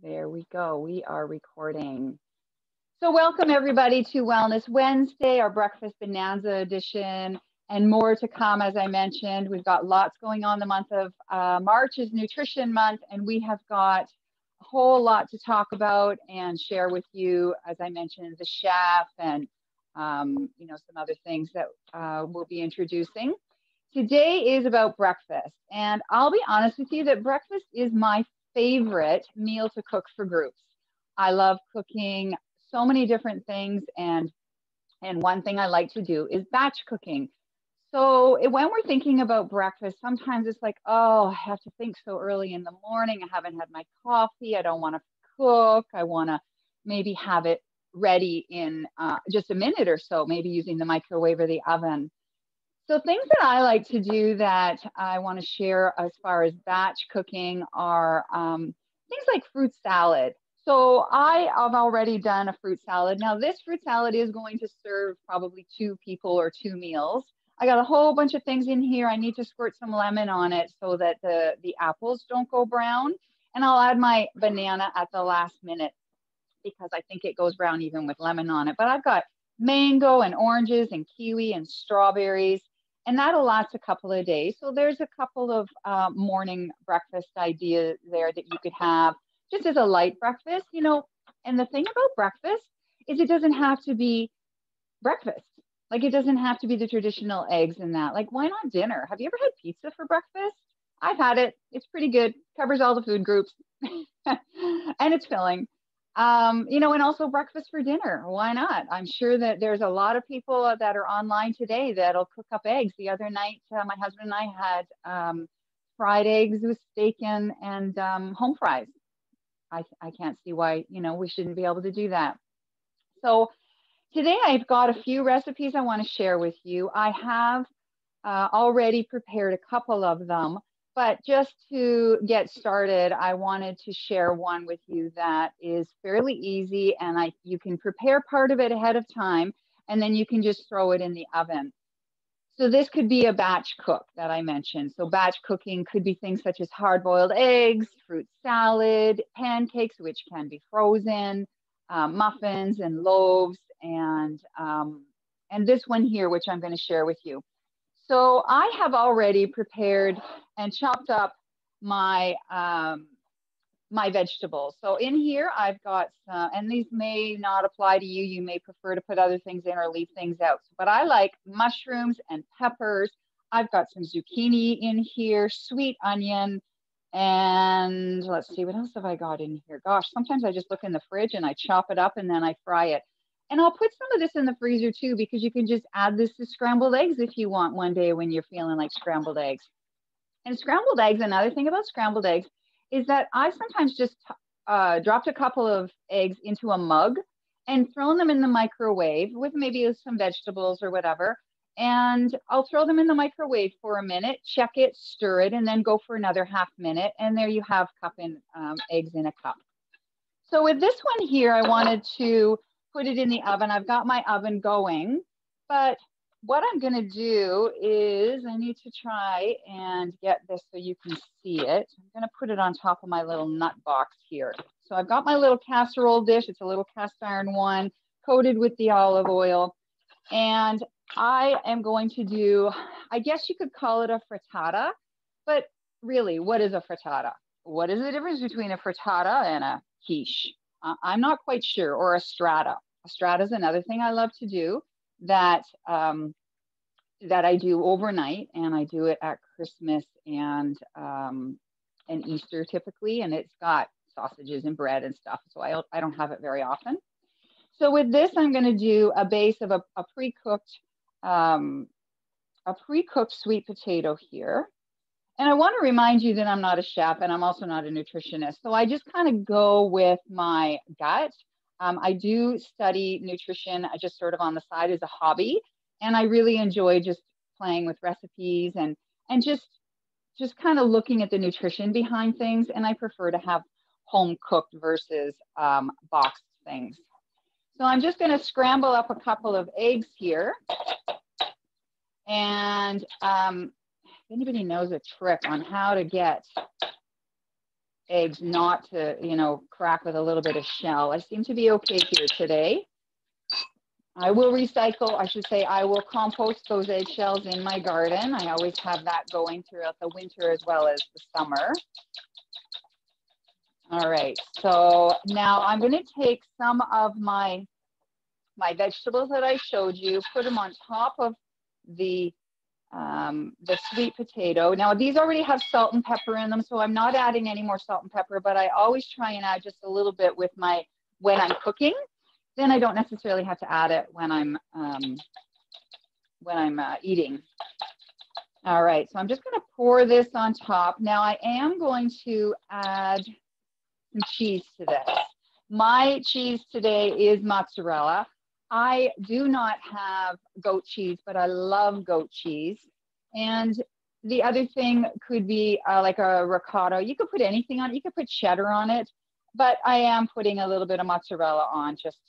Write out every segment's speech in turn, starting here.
There we go. We are recording. So welcome everybody to Wellness Wednesday, our Breakfast Bonanza edition, and more to come. As I mentioned, we've got lots going on. The month of March is Nutrition Month, and we have got a whole lot to talk about and share with you. As I mentioned, the chef and some other things that we'll be introducing. Today is about breakfast, and I'll be honest with you that breakfast is my favorite meal to cook for groups. I love cooking so many different things, and one thing I like to do is batch cooking. So when we're thinking about breakfast, sometimes it's like, oh, I have to think so early in the morning. I haven't had my coffee. I don't want to cook. I want to maybe have it ready in just a minute or so, maybe using the microwave or the oven. So things that I like to do that I want to share as far as batch cooking are things like fruit salad. So I have already done a fruit salad. Now this fruit salad is going to serve probably two people or two meals. I got a whole bunch of things in here. I need to squirt some lemon on it so that the apples don't go brown. And I'll add my banana at the last minute because I think it goes brown even with lemon on it. But I've got mango and oranges and kiwi and strawberries, and that'll last a couple of days. So there's a couple of morning breakfast ideas there that you could have just as a light breakfast, And the thing about breakfast is it doesn't have to be breakfast. Like it doesn't have to be the traditional eggs and that. Like why not dinner? Have you ever had pizza for breakfast? I've had it. It's pretty good. Covers all the food groups. And it's filling. And also breakfast for dinner. Why not? I'm sure that there's a lot of people that are online today that'll cook up eggs. The other night, my husband and I had fried eggs with steak and home fries. I can't see why, we shouldn't be able to do that. So today I've got a few recipes I want to share with you. I have already prepared a couple of them. But just to get started, I wanted to share one with you that is fairly easy, and you can prepare part of it ahead of time, and then you can just throw it in the oven. So this could be a batch cook that I mentioned. So batch cooking could be things such as hard-boiled eggs, fruit salad, pancakes, which can be frozen, muffins and loaves, and this one here, which I'm going to share with you. So I have already prepared and chopped up my my vegetables. So in here I've got some, and these may not apply to you. You may prefer to put other things in or leave things out. But I like mushrooms and peppers. I've got some zucchini in here, sweet onion, and let's see, what else have I got in here? Gosh, sometimes I just look in the fridge and I chop it up and then I fry it. And I'll put some of this in the freezer too, because you can just add this to scrambled eggs if you want one day when you're feeling like scrambled eggs. And scrambled eggs, another thing about scrambled eggs is that I sometimes just dropped a couple of eggs into a mug and thrown them in the microwave with maybe some vegetables or whatever. And I'll throw them in the microwave for a minute, check it, stir it, and then go for another half minute. And there you have eggs in a cup. So with this one here, I wanted to put it in the oven. I've got my oven going, but what I'm going to do is I need to try and get this so you can see it. I'm going to put it on top of my little nut box here. So I've got my little casserole dish. It's a little cast iron one coated with the olive oil. And I am going to do, I guess you could call it a frittata, but really, what is a frittata? What is the difference between a frittata and a quiche? I'm not quite sure, or a strata. A strata is another thing I love to do that I do overnight, and I do it at Christmas and Easter typically, and it's got sausages and bread and stuff, so I don't have it very often. So with this, I'm going to do a base of a pre-cooked sweet potato here. And I want to remind you that I'm not a chef and I'm also not a nutritionist. So I just kind of go with my gut. I do study nutrition just sort of on the side as a hobby. And I really enjoy just playing with recipes and just kind of looking at the nutrition behind things. And I prefer to have home cooked versus boxed things. So I'm just going to scramble up a couple of eggs here. And if anybody knows a trick on how to get eggs not to, you know, crack with a little bit of shell. I seem to be okay here today. I will recycle, I should say, I will compost those eggshells in my garden. I always have that going throughout the winter as well as the summer. All right, so now I'm going to take some of my vegetables that I showed you, put them on top of the sweet potato. Now these already have salt and pepper in them, so I'm not adding any more salt and pepper, but I always try and add just a little bit with when I'm cooking. Then I don't necessarily have to add it when I'm eating. All right, so I'm just going to pour this on top. Now I am going to add some cheese to this. My cheese today is mozzarella. I do not have goat cheese, but I love goat cheese. And the other thing could be like a ricotta. You could put anything on it. You could put cheddar on it, but I am putting a little bit of mozzarella on just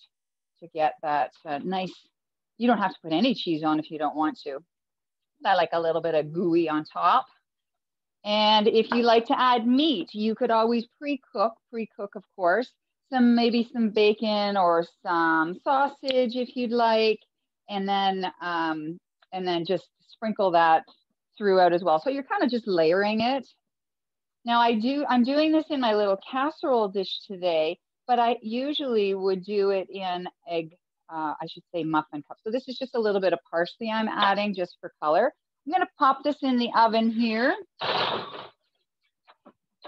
to get that nice. You don't have to put any cheese on if you don't want to. I like a little bit of gooey on top. And if you like to add meat, you could always pre-cook, of course. Maybe some bacon or some sausage if you'd like, and then just sprinkle that throughout as well. So you're kind of just layering it. Now I'm doing this in my little casserole dish today, but I usually would do it in I should say muffin cup. So this is just a little bit of parsley I'm adding just for color. I'm going to pop this in the oven here.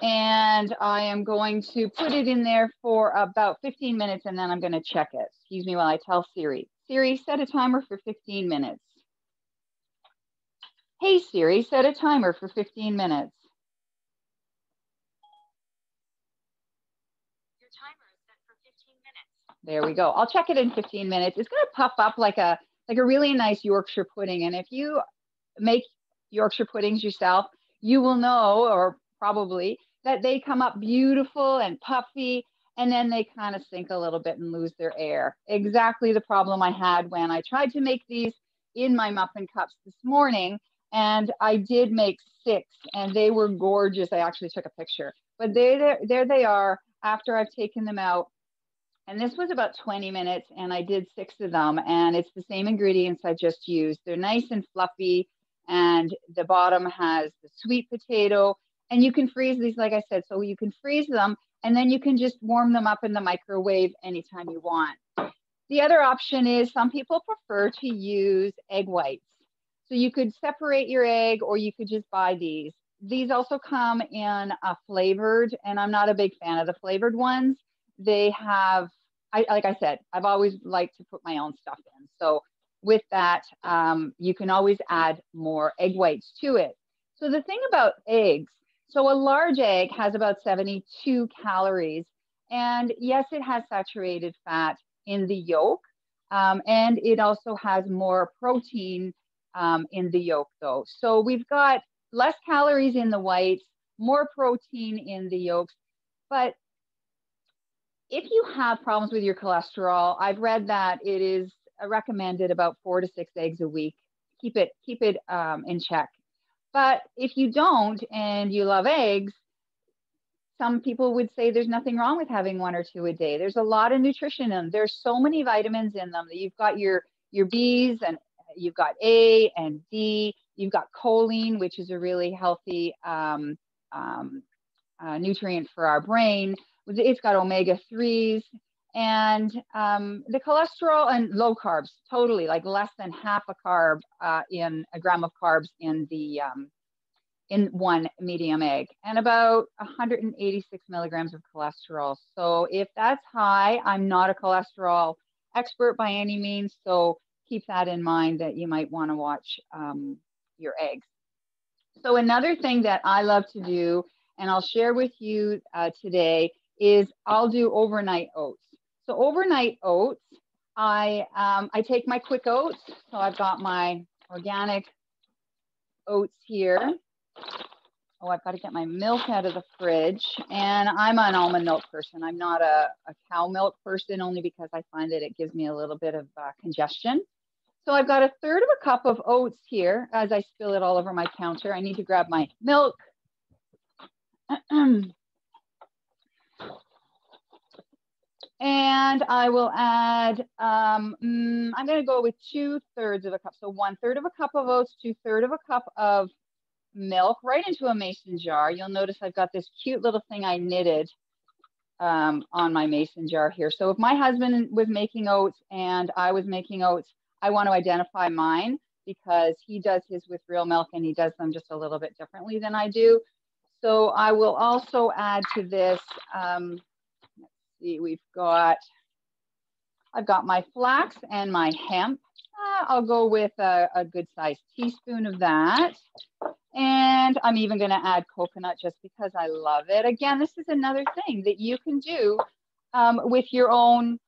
And I am going to put it in there for about 15 minutes, and then I'm going to check it. Excuse me while I tell Siri. Siri, set a timer for 15 minutes. Hey, Siri, set a timer for 15 minutes. Your timer is set for 15 minutes. There we go. I'll check it in 15 minutes. It's going to puff up like a really nice Yorkshire pudding. And if you make Yorkshire puddings yourself, you will know, or probably, that they come up beautiful and puffy, and then they kind of sink a little bit and lose their air. Exactly the problem I had when I tried to make these in my muffin cups this morning, and I did make 6, and they were gorgeous. I actually took a picture, but there they are after I've taken them out. And this was about 20 minutes, and I did 6 of them, and it's the same ingredients I just used. They're nice and fluffy, and the bottom has the sweet potato. And you can freeze these, like I said, so you can freeze them, and then you can just warm them up in the microwave anytime you want. The other option is some people prefer to use egg whites. So you could separate your egg, or you could just buy these. These also come in flavored, and I'm not a big fan of the flavored ones. They have, like I said, I've always liked to put my own stuff in. So with that, you can always add more egg whites to it. So the thing about eggs, so a large egg has about 72 calories. And yes, it has saturated fat in the yolk. And it also has more protein in the yolk though. So we've got less calories in the whites, more protein in the yolks. But if you have problems with your cholesterol, I've read that it is recommended about 4 to 6 eggs a week. Keep it in check. But if you don't and you love eggs, some people would say there's nothing wrong with having 1 or 2 a day. There's a lot of nutrition in them. There's so many vitamins in them that you've got your B's, and you've got A and D. You've got choline, which is a really healthy nutrient for our brain. It's got omega-3s. And the cholesterol and low carbs, totally, like less than half a carb in a gram of carbs in the in 1 medium egg, and about 186 milligrams of cholesterol. So if that's high, I'm not a cholesterol expert by any means, so keep that in mind that you might want to watch your eggs. So another thing that I love to do, and I'll share with you today, is I'll do overnight oats. So overnight oats, I take my quick oats. So I've got my organic oats here. Oh, I've got to get my milk out of the fridge. And I'm an almond milk person. I'm not a cow milk person, only because I find that it gives me a little bit of congestion. So I've got 1/3 of a cup of oats here as I spill it all over my counter. I need to grab my milk. And I will add, I'm going to go with 2/3 of a cup. So 1/3 of a cup of oats, 2/3 of a cup of milk right into a mason jar. You'll notice I've got this cute little thing I knitted on my mason jar here. So if my husband was making oats and I was making oats, I want to identify mine because he does his with real milk and he does them just a little bit differently than I do. So I will also add to this, let's see, I've got my flax and my hemp. I'll go with a good sized teaspoon of that. And I'm even going to add coconut just because I love it. Again, this is another thing that you can do with your own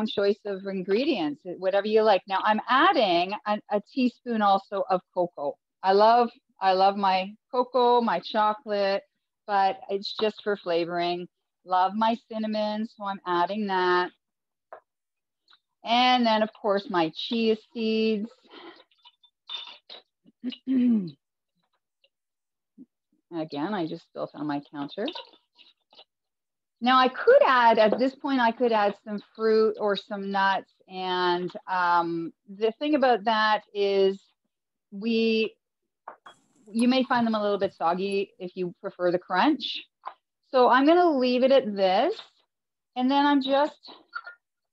choice of ingredients, whatever you like. Now I'm adding a teaspoon also of cocoa. I love my cocoa, my chocolate, but it's just for flavoring. Love my cinnamon, so I'm adding that. And then of course my chia seeds. Again, I just spilled on my counter. Now I could add, at this point, I could add some fruit or some nuts. And the thing about that is you may find them a little bit soggy if you prefer the crunch. So I'm going to leave it at this. And then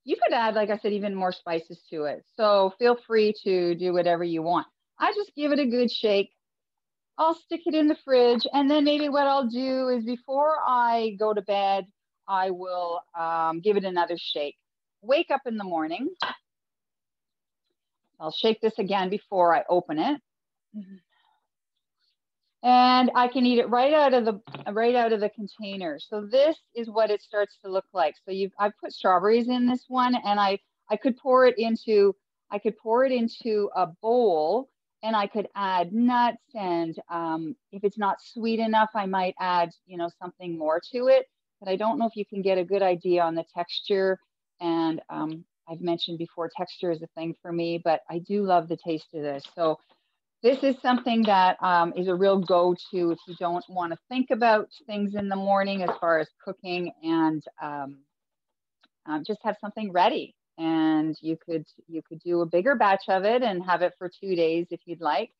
you could add, like I said, even more spices to it. So feel free to do whatever you want. I just give it a good shake. I'll stick it in the fridge. And then maybe what I'll do is before I go to bed, I will give it another shake. Wake up in the morning. I'll shake this again before I open it. And I can eat it right out of the container. So this is what it starts to look like. So I've put strawberries in this one, and I could pour it into a bowl. And I could add nuts, and if it's not sweet enough, I might add, something more to it. But I don't know if you can get a good idea on the texture. And I've mentioned before, texture is a thing for me, but I do love the taste of this. So this is something that is a real go-to if you don't want to think about things in the morning as far as cooking, and just have something ready. And you could do a bigger batch of it and have it for 2 days if you'd like.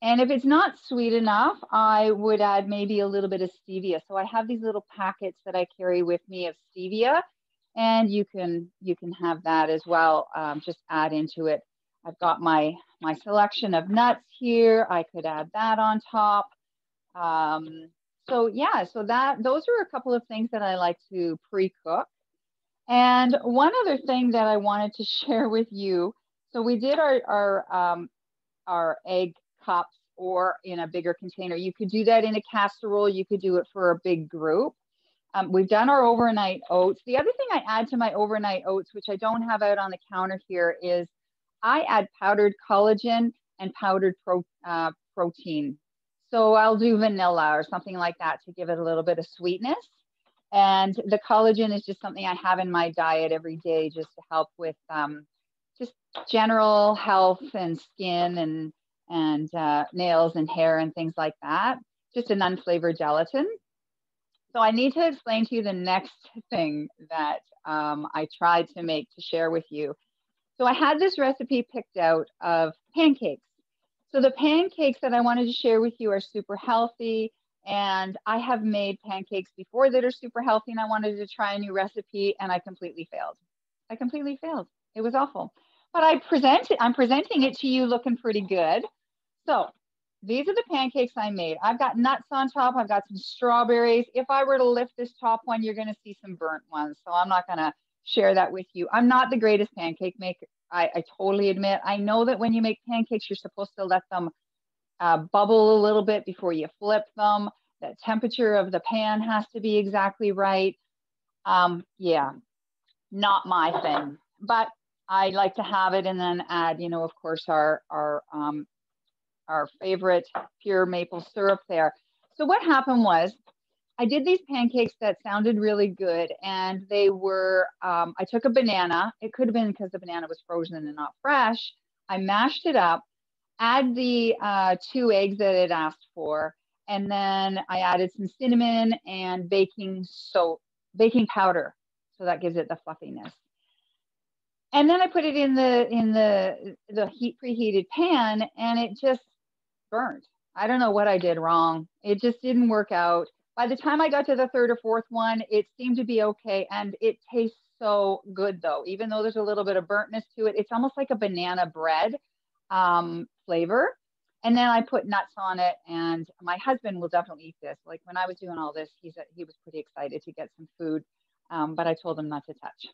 And if it's not sweet enough, I would add maybe a little bit of stevia. So I have these little packets that I carry with me of stevia, and you can have that as well. Just add into it. I've got my selection of nuts here. I could add that on top. So yeah, those are a couple of things that I like to pre-cook. And one other thing that I wanted to share with you. So we did our egg cups or in a bigger container. You could do that in a casserole. You could do it for a big group. We've done our overnight oats. The other thing I add to my overnight oats, which I don't have out on the counter here, is I add powdered collagen and powdered protein. So I'll do vanilla or something like that to give it a little bit of sweetness. And the collagen is just something I have in my diet every day just to help with just general health and skin and nails and hair and things like that. Just an unflavored gelatin. So I need to explain to you the next thing that I tried to make to share with you. So I had this recipe picked out of pancakes. So the pancakes that I wanted to share with you are super healthy. And I have made pancakes before that are super healthy, and I wanted to try a new recipe, and I completely failed. It was awful. But I'm presenting it to you looking pretty good. So these are the pancakes I made. I've got nuts on top. I've got some strawberries. If I were to lift this top one, you're going to see some burnt ones. So I'm not going to share that with you. I'm not the greatest pancake maker. I totally admit. I know that when you make pancakes, you're supposed to let them bubble a little bit before you flip them. The temperature of the pan has to be exactly right. Yeah, not my thing, but I like to have it and then add, of course, our favorite pure maple syrup there. So what happened was I did these pancakes that sounded really good, and they were, I took a banana. It could have been because the banana was frozen and not fresh. I mashed it up, add the 2 eggs that it asked for, and then I added some cinnamon and baking powder. So that gives it the fluffiness. And then I put it in the preheated pan, and it just burnt. I don't know what I did wrong. It just didn't work out. By the time I got to the third or fourth one, it seemed to be okay. And it tastes so good though, even though there's a little bit of burntness to it. It's almost like a banana bread flavor. And then I put nuts on it, and my husband will definitely eat this. Like when I was doing all this, he was pretty excited to get some food, but I told him not to touch.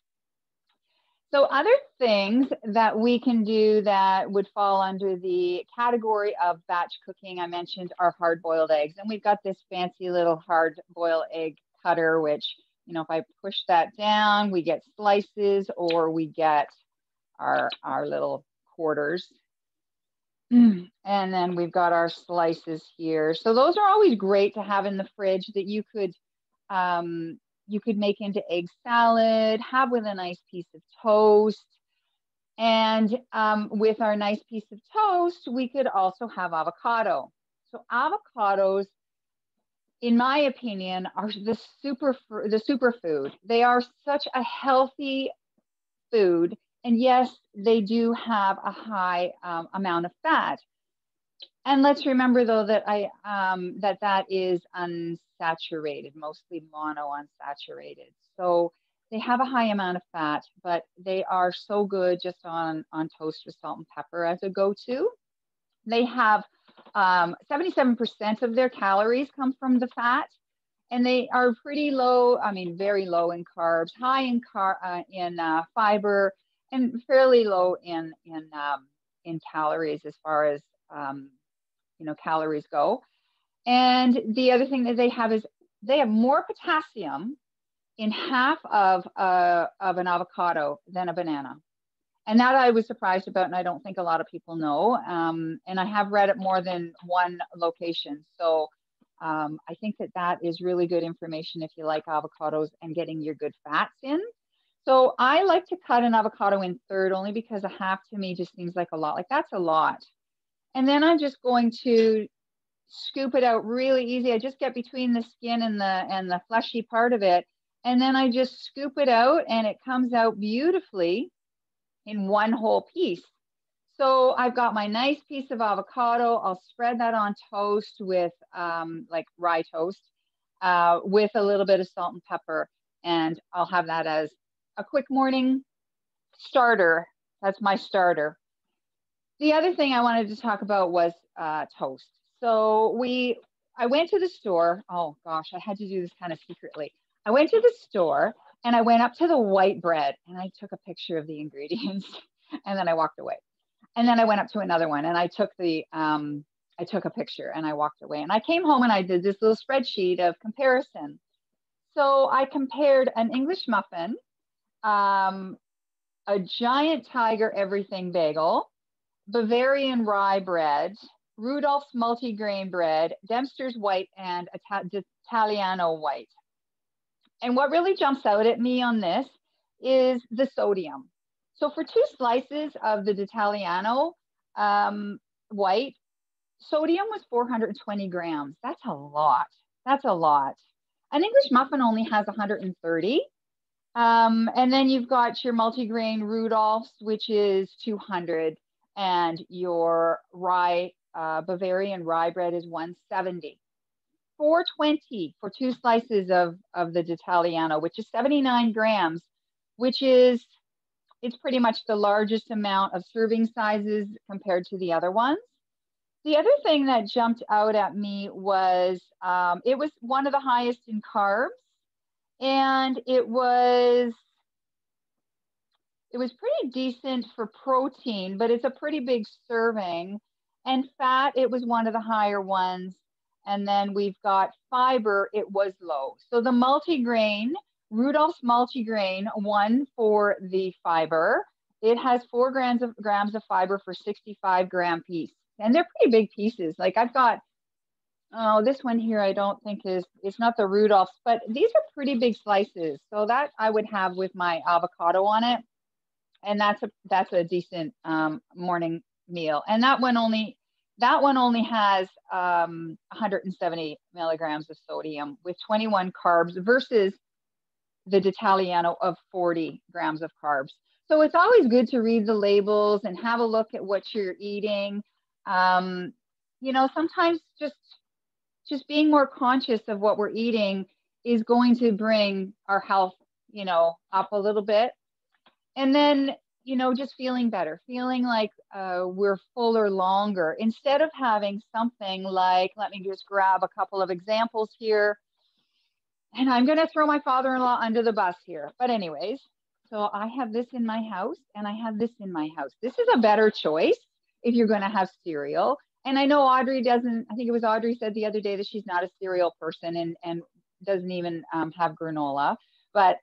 So other things that we can do that would fall under the category of batch cooking, I mentioned, are hard-boiled eggs. And we've got this fancy little hard-boiled egg cutter, which, you know, if I push that down, we get slices, or we get our little quarters. And then we've got our slices here. So those are always great to have in the fridge that you could make into egg salad, have with a nice piece of toast. And with our nice piece of toast, we could also have avocado. So avocados, in my opinion, are the superfood. They are such a healthy food. And yes, they do have a high amount of fat. And let's remember, though, that that is unsaturated, mostly monounsaturated. So they have a high amount of fat, but they are so good just on toast with salt and pepper as a go-to. They have 77% of their calories come from the fat, and they are pretty low. I mean, very low in carbs, high in fiber, and fairly low in calories as far as calories go. And the other thing that they have is they have more potassium in half of an avocado than a banana. And that I was surprised about, and I don't think a lot of people know. And I have read it more than one location. So I think that is really good information if you like avocados and getting your good fats in. So I like to cut an avocado in third, only because a half to me just seems like a lot. Like that's a lot. And then I'm just going to scoop it out really easy. I just get between the skin and the fleshy part of it. And then I just scoop it out, and it comes out beautifully in one whole piece. So I've got my nice piece of avocado. I'll spread that on toast with like rye toast with a little bit of salt and pepper. And I'll have that as a quick morning starter. That's my starter. The other thing I wanted to talk about was toast. So I went to the store. Oh gosh, I had to do this kind of secretly. I went to the store and I went up to the white bread and I took a picture of the ingredients and then I walked away. And then I went up to another one and I took a picture and I walked away. And I came home and I did this little spreadsheet of comparison. So I compared an English muffin, a giant Tiger everything bagel, Bavarian rye bread, Rudolph's multigrain bread, Dempster's white, and Italiano white. And what really jumps out at me on this is the sodium. So for 2 slices of the Italiano white, sodium was 420 grams. That's a lot. That's a lot. An English muffin only has 130. And then you've got your multigrain Rudolph's, which is 200. And your rye, Bavarian rye bread is 170. 420 for 2 slices of the Italiano, which is 79 grams, which is, it's pretty much the largest amount of serving sizes compared to the other ones. The other thing that jumped out at me was it was one of the highest in carbs, and it was pretty decent for protein, but it's a pretty big serving. And fat, it was one of the higher ones. And then we've got fiber, it was low. So the multigrain, Rudolph's multigrain, won for the fiber. It has 4 grams of fiber for 65 gram piece. And they're pretty big pieces. Like I've got, this one here I don't think it's not the Rudolph's, but these are pretty big slices. So that I would have with my avocado on it. And that's a decent morning meal. And that one only has 170 milligrams of sodium with 21 carbs versus the D'Italiano of 40 grams of carbs. So it's always good to read the labels and have a look at what you're eating. You know, sometimes just being more conscious of what we're eating is going to bring our health, you know, up a little bit. And then, you know, just feeling better, feeling like we're fuller longer, instead of having something like, let me just grab a couple of examples here. And I'm going to throw my father-in-law under the bus here. But anyways, so I have this in my house and I have this in my house. This is a better choice if you're going to have cereal. And I know Audrey doesn't, I think it was Audrey said the other day that she's not a cereal person and doesn't even have granola. But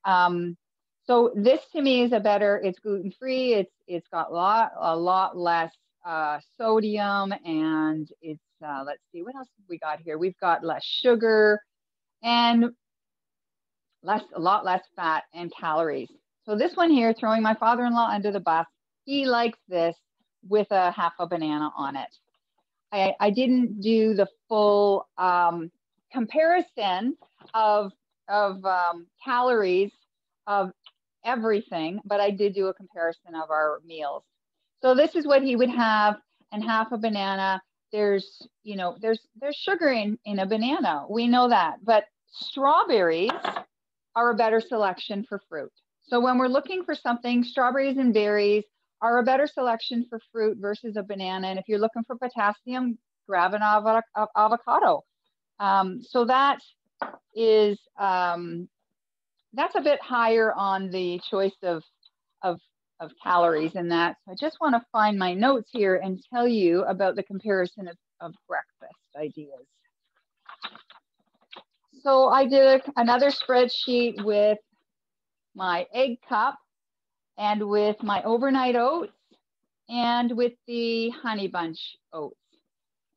so this to me is a better, it's gluten-free. It's got a lot less sodium, and it's, let's see, what else have we got here? We've got less sugar and a lot less fat and calories. So this one here, throwing my father-in-law under the bus, he likes this with a half a banana on it. I didn't do the full comparison of calories of everything, but I did do a comparison of our meals. So this is what he would have, and half a banana. There's, you know, there's sugar in a banana. We know that, but strawberries are a better selection for fruit. So when we're looking for something, strawberries and berries are a better selection for fruit versus a banana. And if you're looking for potassium, grab an avocado. So that is, that's a bit higher on the choice of calories in that. So I just want to find my notes here and tell you about the comparison of breakfast ideas. So I did another spreadsheet with my egg cup and with my overnight oats and with the honey bunch oats.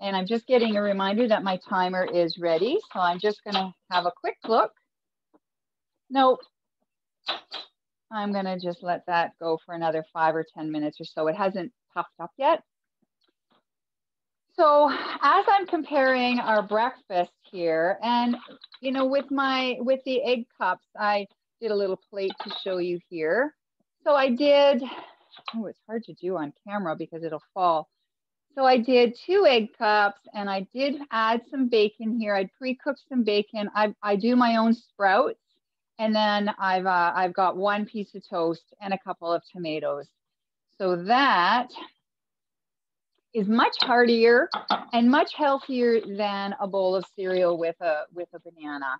And I'm just getting a reminder that my timer is ready. So I'm just going to have a quick look. Nope. I'm going to just let that go for another 5 or 10 minutes or so. It hasn't puffed up yet. So as I'm comparing our breakfast here, and you know, with the egg cups, I did a little plate to show you here. So I did, oh, it's hard to do on camera because it'll fall. So I did 2 egg cups, and I did add some bacon here. I'd pre-cooked some bacon. I do my own sprouts, and then I've got 1 piece of toast and a couple of tomatoes. So that is much heartier and much healthier than a bowl of cereal with a banana.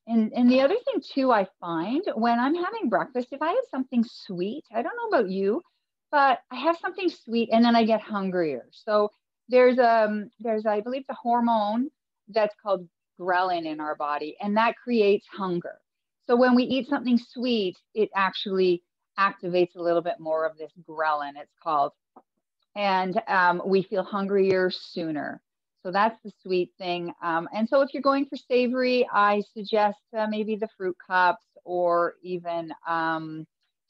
And the other thing too, I find when I'm having breakfast, if I have something sweet, I don't know about you, but I have something sweet and then I get hungrier. So there's I believe the hormone that's called ghrelin in our body, and that creates hunger. So when we eat something sweet, it actually activates a little bit more of this ghrelin, it's called. And we feel hungrier sooner. So that's the sweet thing. And so if you're going for savory, I suggest maybe the fruit cups, or even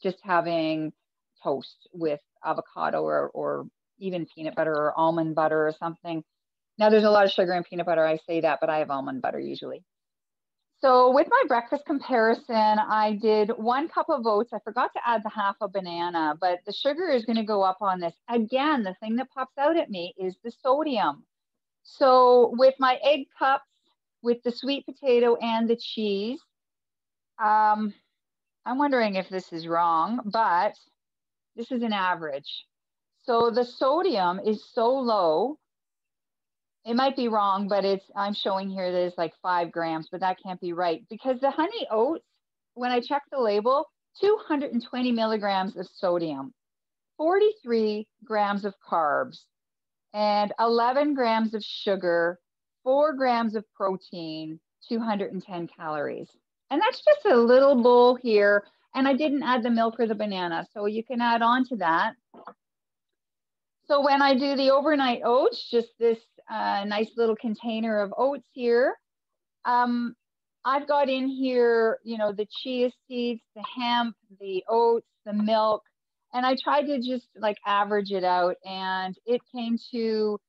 just having toast with avocado or even peanut butter or almond butter or something. Now there's a lot of sugar in peanut butter, I say that, but I have almond butter usually. So with my breakfast comparison, I did 1 cup of oats. I forgot to add the half a banana, but the sugar is going to go up on this. Again, the thing that pops out at me is the sodium. So with my egg cups, with the sweet potato and the cheese, I'm wondering if this is wrong, but this is an average. So the sodium is so low. It might be wrong, but I'm showing here that it's like 5 grams, but that can't be right, because the honey oats, when I check the label, 220 milligrams of sodium, 43 grams of carbs, and 11 grams of sugar, 4 grams of protein, 210 calories. And that's just a little bowl here. And I didn't add the milk or the banana, so you can add on to that. So when I do the overnight oats, just this nice little container of oats here, I've got in here, you know, the chia seeds, the hemp, the oats, the milk, and I tried to just like average it out, and it came to,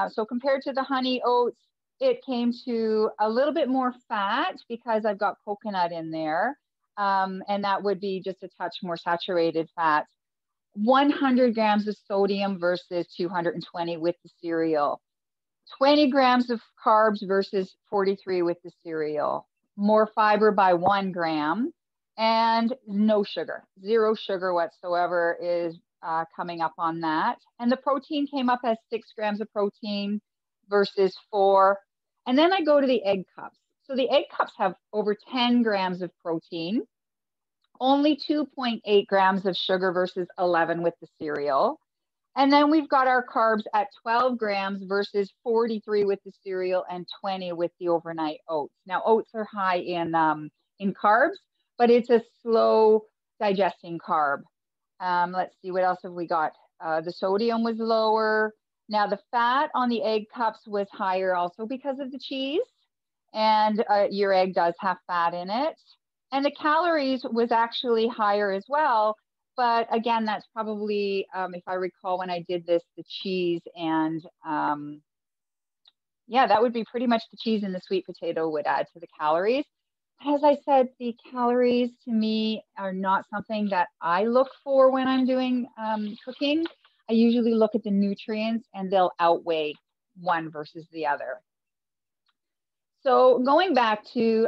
so compared to the honey oats, it came to a little bit more fat because I've got coconut in there. And that would be just a touch more saturated fat. 100 grams of sodium versus 220 with the cereal. 20 grams of carbs versus 43 with the cereal. More fiber by 1 gram, and no sugar. 0 sugar whatsoever is coming up on that. And the protein came up as 6 grams of protein versus 4. And then I go to the egg cups. So the egg cups have over 10 grams of protein, only 2.8 grams of sugar versus 11 with the cereal. And then we've got our carbs at 12 grams versus 43 with the cereal and 20 with the overnight oats. Now, oats are high in carbs, but it's a slow digesting carb. Let's see, what else have we got? The sodium was lower. Now, the fat on the egg cups was higher also because of the cheese. And your egg does have fat in it. And the calories was actually higher as well. But again, that's probably, if I recall when I did this, the cheese and yeah, that would be pretty much the cheese and the sweet potato would add to the calories. As I said, the calories to me are not something that I look for when I'm doing cooking. I usually look at the nutrients and they'll outweigh one versus the other. So going back to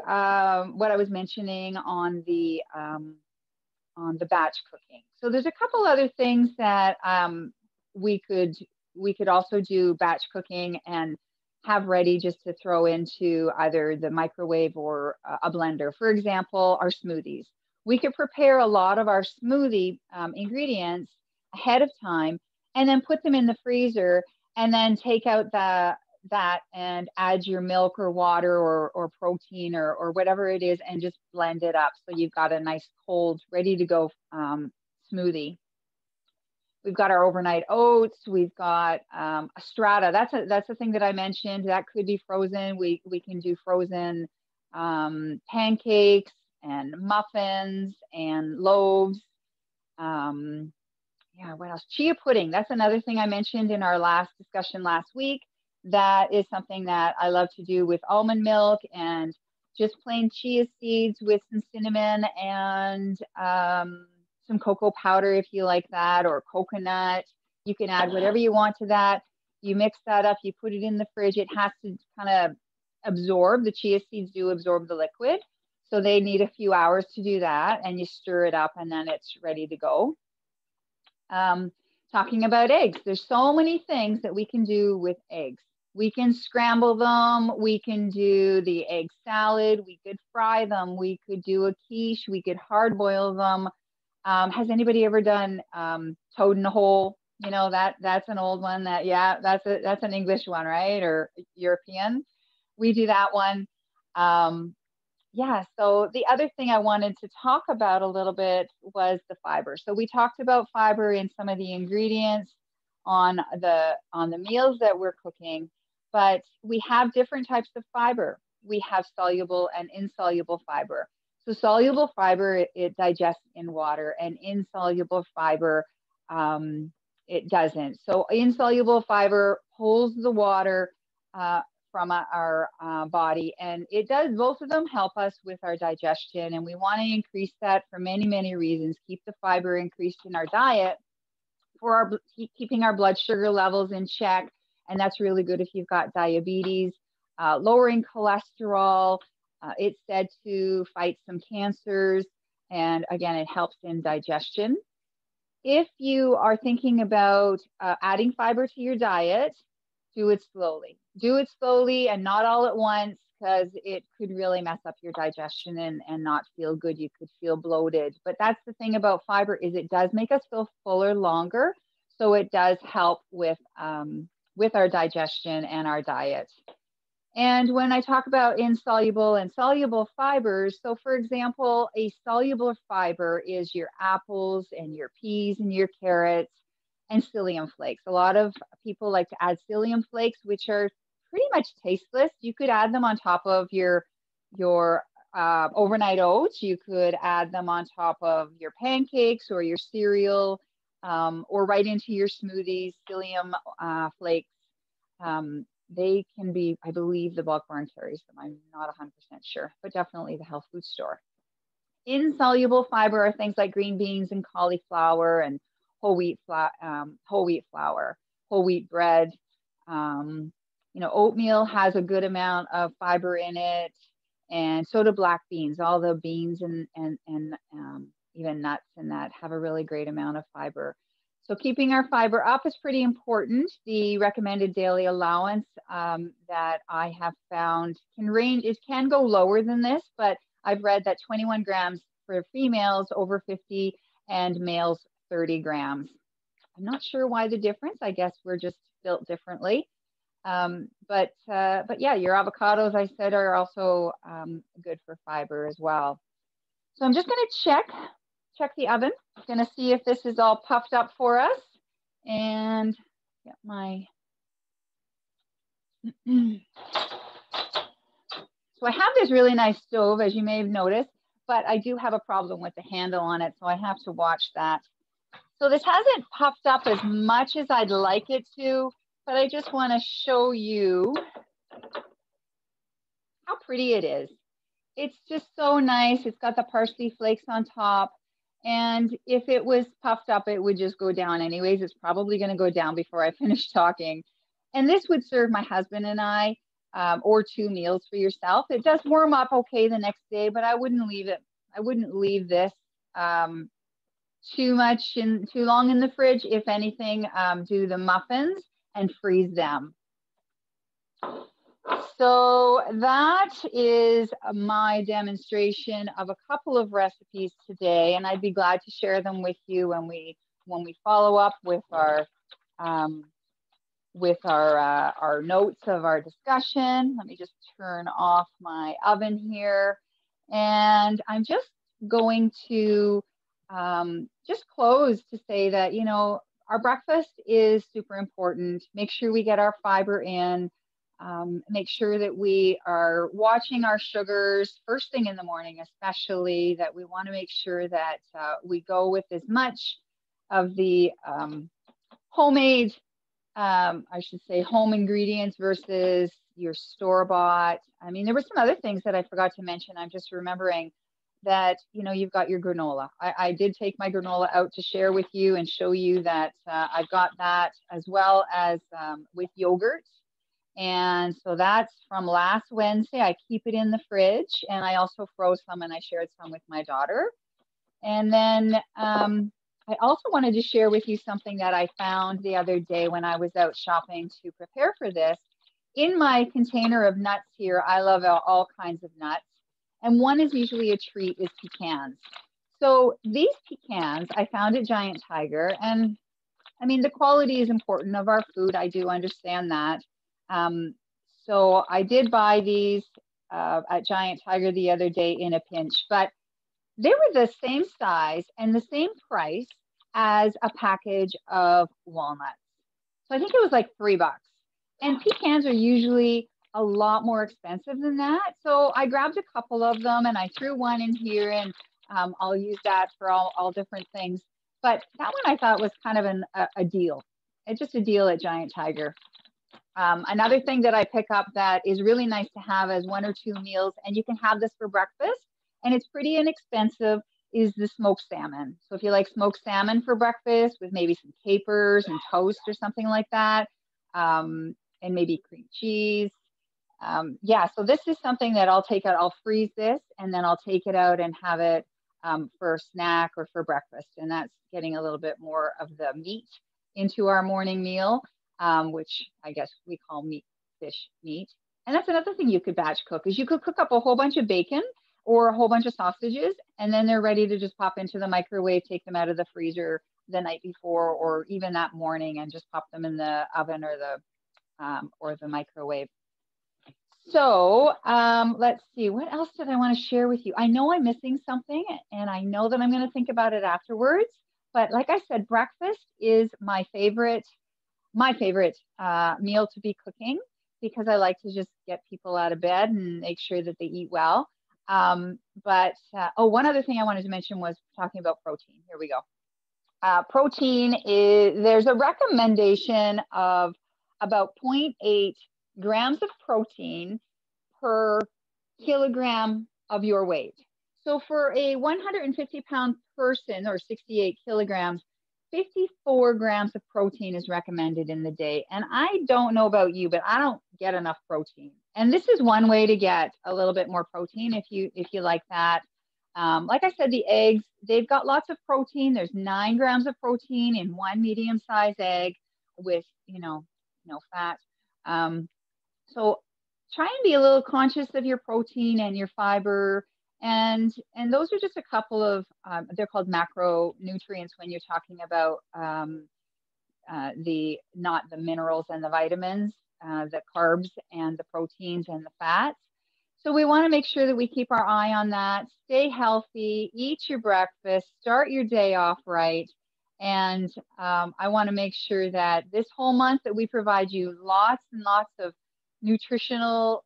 what I was mentioning on the batch cooking. So there's a couple other things that we could also do batch cooking and have ready just to throw into either the microwave or a blender. For example, our smoothies. We could prepare a lot of our smoothie ingredients ahead of time and then put them in the freezer and then take out that and add your milk or water or protein or whatever it is and just blend it up. So you've got a nice cold, ready to go smoothie. We've got our overnight oats. We've got a strata. That's the thing that I mentioned. That could be frozen. We can do frozen pancakes and muffins and loaves. Yeah, what else? Chia pudding. That's another thing I mentioned in our last discussion last week. That is something that I love to do with almond milk and just plain chia seeds with some cinnamon and some cocoa powder if you like that, or coconut. You can add whatever you want to that. You mix that up, you put it in the fridge. It has to kind of absorb, the chia seeds do absorb the liquid. So they need a few hours to do that, and you stir it up and then it's ready to go. Talking about eggs, there's so many things that we can do with eggs. We can scramble them. We can do the egg salad. We could fry them. We could do a quiche. We could hard boil them. Has anybody ever done toad in a hole? You know, that's an old one yeah, that's an English one, right? Or European. We do that one. Yeah, so the other thing I wanted to talk about a little bit was the fiber. So we talked about fiber in some of the ingredients on the meals that we're cooking, but we have different types of fiber. We have soluble and insoluble fiber. So soluble fiber, it digests in water, and insoluble fiber, it doesn't. So insoluble fiber pulls the water from our body, and it does, both of them help us with our digestion, and we want to increase that for many, many reasons. Keep the fiber increased in our diet for keeping our blood sugar levels in check, and that's really good if you've got diabetes. Lowering cholesterol, it's said to fight some cancers, and again, it helps in digestion. If you are thinking about adding fiber to your diet, do it slowly. Do it slowly and not all at once, because it could really mess up your digestion and not feel good. You could feel bloated. But that's the thing about fiber, is it does make us feel fuller longer. So it does help with our digestion and our diet. And when I talk about insoluble and soluble fibers, so for example, a soluble fiber is your apples and your peas and your carrots and psyllium flakes. A lot of people like to add psyllium flakes, which are pretty much tasteless. You could add them on top of your overnight oats. You could add them on top of your pancakes or your cereal, or right into your smoothies. Psyllium flakes They can be, I believe the bulk barn carries them. I'm not 100% sure, but definitely the health food store. Insoluble fiber are things like green beans and cauliflower and whole wheat flour, whole wheat bread. You know, oatmeal has a good amount of fiber in it, and so do black beans. All the beans and even nuts in that have a really great amount of fiber. So keeping our fiber up is pretty important. The recommended daily allowance that I have found can range, it can go lower than this, but I've read that 21 grams for females over 50 and males 30 grams. I'm not sure why the difference. I guess we're just built differently. But yeah, your avocados, I said, are also good for fiber as well. So I'm just going to check the oven. I'm going to see if this is all puffed up for us, and get my so I have this really nice stove, as you may have noticed, but I do have a problem with the handle on it, so I have to watch that. So this hasn't puffed up as much as I'd like it to, but I just want to show you how pretty it is. It's just so nice. It's got the parsley flakes on top. And if it was puffed up, it would just go down anyways. It's probably going to go down before I finish talking. And this would serve my husband and I, or 2 meals for yourself. It does warm up okay the next day, but I wouldn't leave it. I wouldn't leave this too long in the fridge. If anything, do the muffins and freeze them. So that is my demonstration of a couple of recipes today, and I'd be glad to share them with you when we follow up with our notes of our discussion. Let me just turn off my oven here, and I'm just going to just close to say that, you know, our breakfast is super important. Make sure we get our fiber in. Make sure that we are watching our sugars first thing in the morning, especially that we want to make sure that we go with as much of the homemade, I should say home ingredients versus your store-bought. I mean, there were some other things that I forgot to mention. I'm just remembering that, you know, you've got your granola. I did take my granola out to share with you and show you that I've got that, as well as with yogurt. And so that's from last Wednesday. I keep it in the fridge, and I also froze some and I shared some with my daughter. And then I also wanted to share with you something that I found the other day when I was out shopping to prepare for this. In my container of nuts here, I love all kinds of nuts. And one is usually a treat, is pecans. So these pecans I found at Giant Tiger. And I mean, the quality is important of our food. I do understand that. So I did buy these at Giant Tiger the other day in a pinch, but they were the same size and the same price as a package of walnuts. So I think it was like $3. And pecans are usually a lot more expensive than that. So I grabbed a couple of them and I threw one in here, and I'll use that for all different things. But that one I thought was kind of a deal. It's just a deal at Giant Tiger. Another thing that I pick up that is really nice to have as 1 or 2 meals, and you can have this for breakfast, and it's pretty inexpensive, is the smoked salmon. So if you like smoked salmon for breakfast with maybe some capers and toast or something like that, and maybe cream cheese. Yeah, so this is something that I'll take out. I'll freeze this, and then I'll take it out and have it for a snack or for breakfast. And that's getting a little bit more of the meat into our morning meal, which I guess we call fish meat. And that's another thing you could batch cook, is you could cook up a whole bunch of bacon or a whole bunch of sausages, and then they're ready to just pop into the microwave, take them out of the freezer the night before or even that morning, and just pop them in the oven or the microwave. So let's see, what else did I want to share with you? I know I'm missing something, and I know that I'm going to think about it afterwards. But like I said, breakfast is my favorite meal to be cooking, because I like to just get people out of bed and make sure that they eat well. One other thing I wanted to mention was talking about protein. Here we go. Protein there's a recommendation of about 0.8 grams of protein per kilogram of your weight. So for a 150-pound person, or 68 kilograms, 54 grams of protein is recommended in the day. And I don't know about you, but I don't get enough protein. And this is one way to get a little bit more protein if you like that. Like I said, the eggs, they've got lots of protein. There's 9 grams of protein in one medium-sized egg with, no fat. So try and be a little conscious of your protein and your fiber. And those are just a couple of, they're called macronutrients when you're talking about not the minerals and the vitamins, the carbs and the proteins and the fats. So we want to make sure that we keep our eye on that. Stay healthy, eat your breakfast, start your day off right. And I want to make sure that this whole month that we provide you lots and lots of nutritional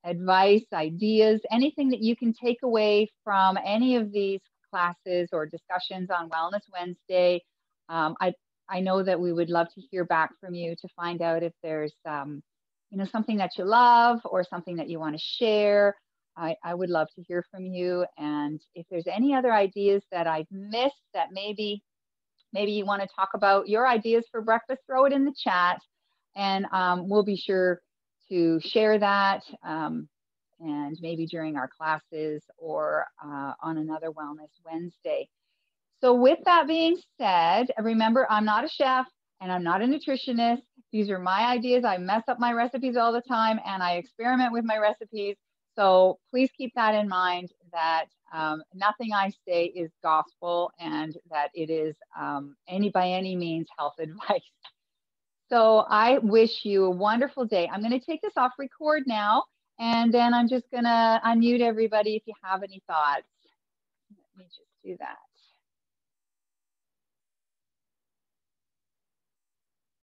advice, ideas, anything that you can take away from any of these classes or discussions on Wellness Wednesday. I know that we would love to hear back from you to find out if there's something that you love or something that you want to share. I would love to hear from you. And if there's any other ideas that I've missed that maybe you want to talk about your ideas for breakfast, throw it in the chat. And we'll be sure to share that and maybe during our classes or on another Wellness Wednesday. So with that being said, remember, I'm not a chef and I'm not a nutritionist. These are my ideas. I mess up my recipes all the time and I experiment with my recipes. So please keep that in mind, that nothing I say is gospel and that it is by any means health advice. So I wish you a wonderful day. I'm going to take this off record now, and then I'm just going to unmute everybody if you have any thoughts. Let me just do that.